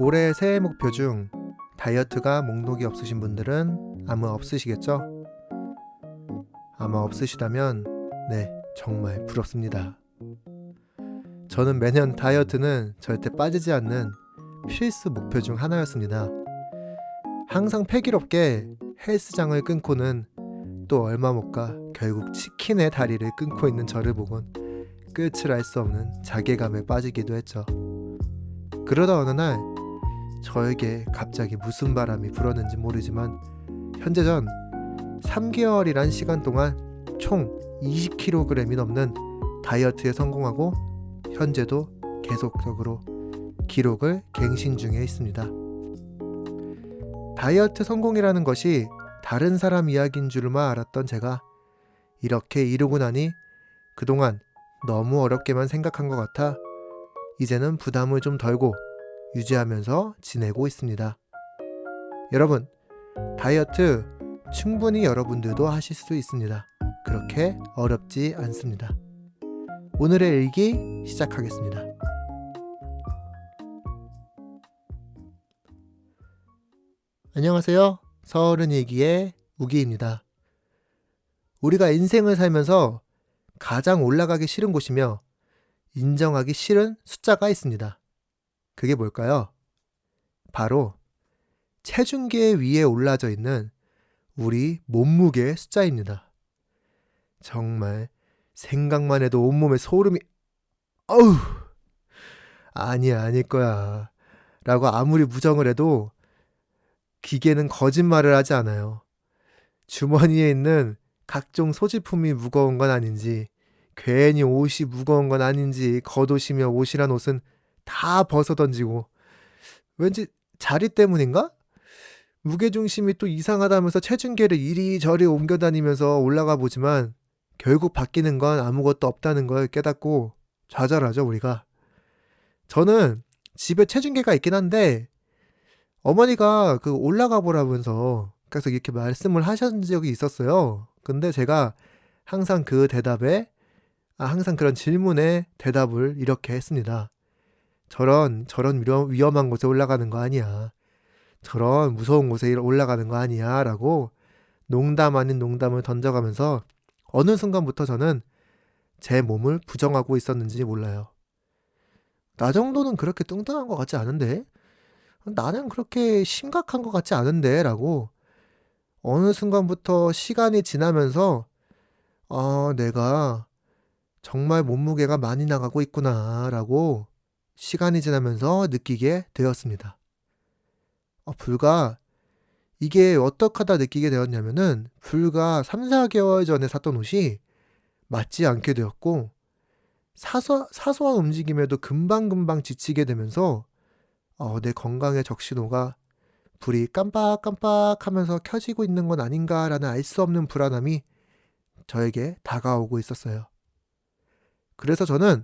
올해 새해 목표 중 다이어트가 목록이 없으신 분들은 아마 없으시겠죠? 아마 없으시다면 네, 정말 부럽습니다. 저는 매년 다이어트는 절대 빠지지 않는 필수 목표 중 하나였습니다. 항상 패기롭게 헬스장을 끊고는 또 얼마 못 가 결국 치킨의 다리를 끊고 있는 저를 보곤 끝을 알 수 없는 자괴감에 빠지기도 했죠. 그러다 어느 날 저에게 갑자기 무슨 바람이 불었는지 모르지만 현재 전 3개월이란 시간 동안 총 20kg이 넘는 다이어트에 성공하고 현재도 계속적으로 기록을 갱신 중에 있습니다. 다이어트 성공이라는 것이 다른 사람 이야기인 줄만 알았던 제가 이렇게 이루고 나니 그동안 너무 어렵게만 생각한 것 같아 이제는 부담을 좀 덜고 유지하면서 지내고 있습니다. 여러분, 다이어트 충분히 여러분들도 하실 수 있습니다. 그렇게 어렵지 않습니다. 오늘의 일기 시작하겠습니다. 안녕하세요. 서울은 일기의 우기입니다. 우리가 인생을 살면서 가장 올라가기 싫은 곳이며 인정하기 싫은 숫자가 있습니다. 그게 뭘까요? 바로 체중계 위에 올라져 있는 우리 몸무게의 숫자입니다. 정말 생각만 해도 온몸에 소름이 어우 아닐 거야 라고 아무리 부정을 해도 기계는 거짓말을 하지 않아요. 주머니에 있는 각종 소지품이 무거운 건 아닌지 괜히 옷이 무거운 건 아닌지 겉옷이며 옷이란 옷은 다 벗어던지고 왠지 자리 때문인가? 무게중심이 또 이상하다면서 체중계를 이리저리 옮겨다니면서 올라가 보지만 결국 바뀌는 건 아무것도 없다는 걸 깨닫고 좌절하죠 우리가. 저는 집에 체중계가 있긴 한데 어머니가 그 올라가 보라면서 계속 이렇게 말씀을 하신 적이 있었어요. 근데 제가 항상 그 대답에 항상 그런 질문에 대답을 이렇게 했습니다. 저런 위험한 곳에 올라가는 거 아니야. 저런 무서운 곳에 올라가는 거 아니야 라고 농담 아닌 농담을 던져가면서 어느 순간부터 저는 제 몸을 부정하고 있었는지 몰라요. 나 정도는 그렇게 뚱뚱한 것 같지 않은데? 나는 그렇게 심각한 것 같지 않은데? 라고 어느 순간부터 시간이 지나면서 내가 정말 몸무게가 많이 나가고 있구나 라고 시간이 지나면서 느끼게 되었습니다. 이게 어떻게 하다 느끼게 되었냐면은 불과 3, 4개월 전에 샀던 옷이 맞지 않게 되었고 사소한 움직임에도 금방금방 지치게 되면서 내 건강의 적신호가 불이 깜빡깜빡 하면서 켜지고 있는 건 아닌가라는 알 수 없는 불안함이 저에게 다가오고 있었어요. 그래서 저는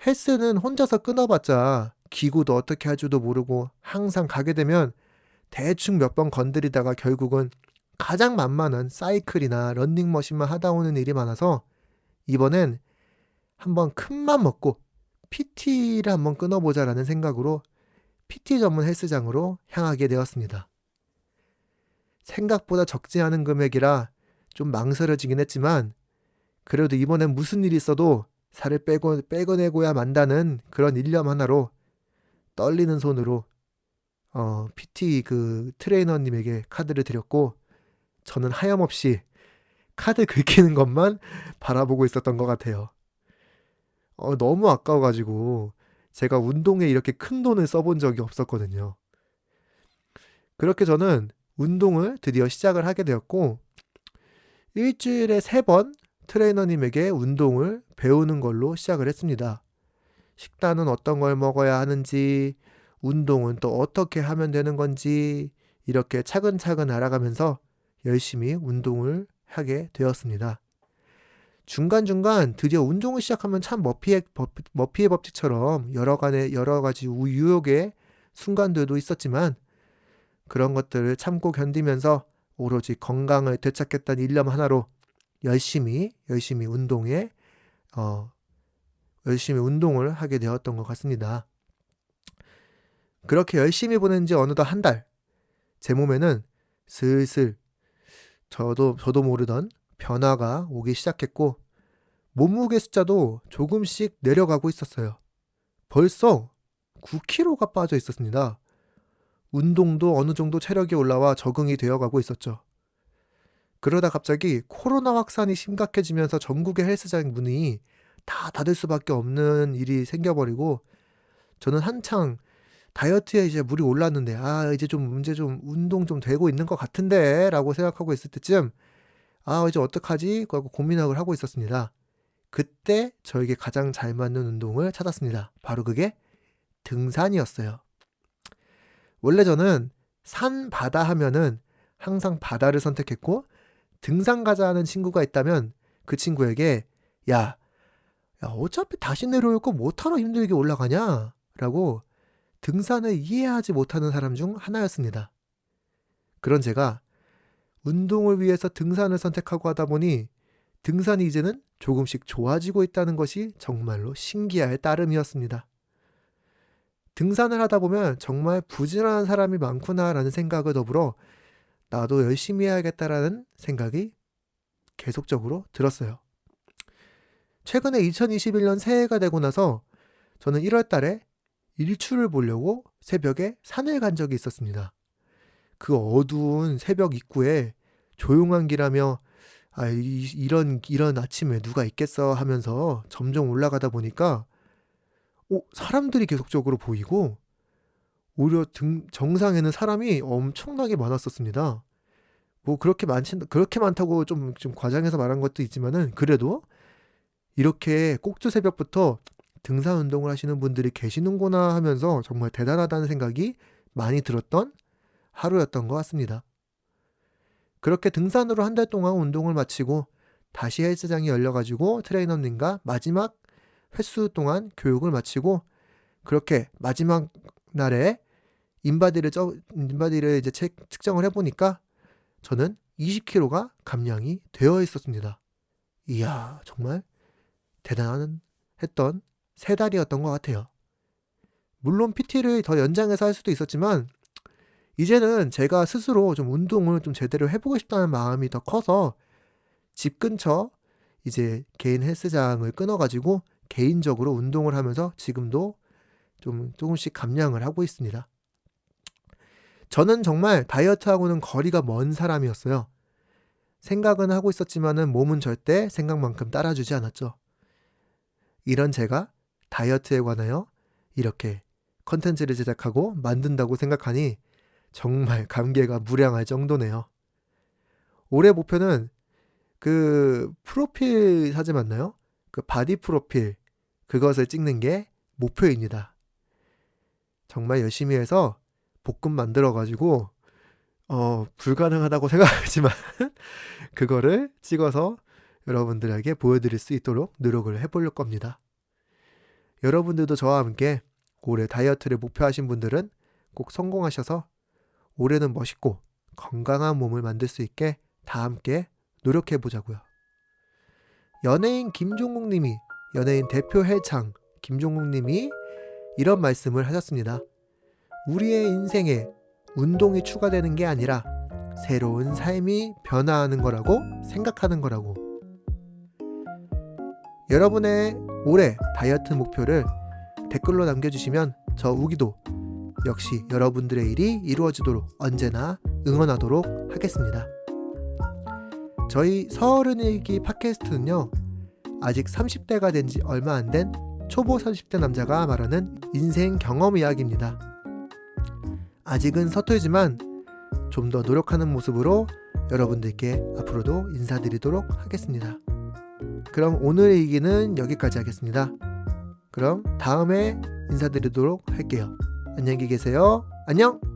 헬스는 혼자서 끊어봤자 기구도 어떻게 할 줄도 모르고 항상 가게 되면 대충 몇 번 건드리다가 결국은 가장 만만한 사이클이나 런닝머신만 하다 오는 일이 많아서 이번엔 한번 큰맘 먹고 PT를 한번 끊어보자라는 생각으로 PT 전문 헬스장으로 향하게 되었습니다. 생각보다 적지 않은 금액이라 좀 망설여지긴 했지만 그래도 이번엔 무슨 일이 있어도 살을 빼고내고야 만다는 그런 일념 하나로 떨리는 손으로 PT 그 트레이너님에게 카드를 드렸고 저는 하염없이 카드 긁히는 것만 바라보고 있었던 것 같아요. 너무 아까워가지고 제가 운동에 이렇게 큰 돈을 써본 적이 없었거든요. 그렇게 저는 운동을 드디어 시작을 하게 되었고 일주일에 3번 트레이너님에게 운동을 배우는 걸로 시작을 했습니다. 식단은 어떤 걸 먹어야 하는지, 운동은 또 어떻게 하면 되는 건지 이렇게 차근차근 알아가면서 열심히 운동을 하게 되었습니다. 중간중간 드디어 운동을 시작하면 참 머피의 법칙처럼 여러 가지 유혹의 순간들도 있었지만 그런 것들을 참고 견디면서 오로지 건강을 되찾겠다는 일념 하나로 열심히 운동을 하게 되었던 것 같습니다. 그렇게 열심히 보낸 지 어느덧 한 달, 제 몸에는 슬슬 저도 모르던 변화가 오기 시작했고 몸무게 숫자도 조금씩 내려가고 있었어요. 벌써 9kg가 빠져 있었습니다. 운동도 어느 정도 체력이 올라와 적응이 되어가고 있었죠. 그러다 갑자기 코로나 확산이 심각해지면서 전국의 헬스장 문이 다 닫을 수밖에 없는 일이 생겨버리고 저는 한창 다이어트에 이제 물이 올랐는데 이제 좀 운동 좀 되고 있는 것 같은데 라고 생각하고 있을 때쯤 이제 어떡하지? 하고 고민을 하고 있었습니다. 그때 저에게 가장 잘 맞는 운동을 찾았습니다. 바로 그게 등산이었어요. 원래 저는 산, 바다 하면은 항상 바다를 선택했고 등산 가자 하는 친구가 있다면 그 친구에게 야 어차피 다시 내려올 거 뭐하러 힘들게 올라가냐? 라고 등산을 이해하지 못하는 사람 중 하나였습니다. 그런 제가 운동을 위해서 등산을 선택하고 하다 보니 등산이 이제는 조금씩 좋아지고 있다는 것이 정말로 신기할 따름이었습니다. 등산을 하다 보면 정말 부지런한 사람이 많구나라는 생각을 더불어 나도 열심히 해야겠다라는 생각이 계속적으로 들었어요. 최근에 2021년 새해가 되고 나서 저는 1월 달에 일출을 보려고 새벽에 산을 간 적이 있었습니다. 그 어두운 새벽 입구에 조용한 길하며 이런 아침에 누가 있겠어 하면서 점점 올라가다 보니까 사람들이 계속적으로 보이고 오히려 정상에는 사람이 엄청나게 많았었습니다. 뭐 그렇게 많다고 좀 과장해서 말한 것도 있지만은 그래도 이렇게 꼭두 새벽부터 등산 운동을 하시는 분들이 계시는구나 하면서 정말 대단하다는 생각이 많이 들었던 하루였던 것 같습니다. 그렇게 등산으로 한 달 동안 운동을 마치고 다시 헬스장이 열려가지고 트레이너님과 마지막 횟수 동안 교육을 마치고 그렇게 마지막 날에 인바디를 이제 측정을 해보니까 저는 20kg가 감량이 되어 있었습니다. 이야, 정말 대단했던 세 달이었던 것 같아요. 물론 PT를 더 연장해서 할 수도 있었지만 이제는 제가 스스로 좀 운동을 좀 제대로 해보고 싶다는 마음이 더 커서 집 근처 이제 개인 헬스장을 끊어가지고 개인적으로 운동을 하면서 지금도 조금씩 감량을 하고 있습니다. 저는 정말 다이어트하고는 거리가 먼 사람이었어요. 생각은 하고 있었지만은 몸은 절대 생각만큼 따라주지 않았죠. 이런 제가 다이어트에 관하여 이렇게 컨텐츠를 제작하고 만든다고 생각하니 정말 감개가 무량할 정도네요. 올해 목표는 그 프로필 사진 맞나요? 그 바디 프로필 그것을 찍는 게 목표입니다. 정말 열심히 해서 볶음 만들어가지고 불가능하다고 생각하지만 그거를 찍어서 여러분들에게 보여드릴 수 있도록 노력을 해볼 겁니다. 여러분들도 저와 함께 올해 다이어트를 목표하신 분들은 꼭 성공하셔서 올해는 멋있고 건강한 몸을 만들 수 있게 다 함께 노력해 보자고요. 연예인 대표 헬창 김종국님이 이런 말씀을 하셨습니다. 우리의 인생에 운동이 추가되는 게 아니라 새로운 삶이 변화하는 거라고 생각하는 거라고. 여러분의 올해 다이어트 목표를 댓글로 남겨주시면 저 우기도 역시 여러분들의 일이 이루어지도록 언제나 응원하도록 하겠습니다. 저희 서른일기 팟캐스트는요, 아직 30대가 된 지 얼마 안 된 초보 30대 남자가 말하는 인생 경험 이야기입니다. 아직은 서툴지만 좀 더 노력하는 모습으로 여러분들께 앞으로도 인사드리도록 하겠습니다. 그럼 오늘의 얘기는 여기까지 하겠습니다. 그럼 다음에 인사드리도록 할게요. 안녕히 계세요. 안녕!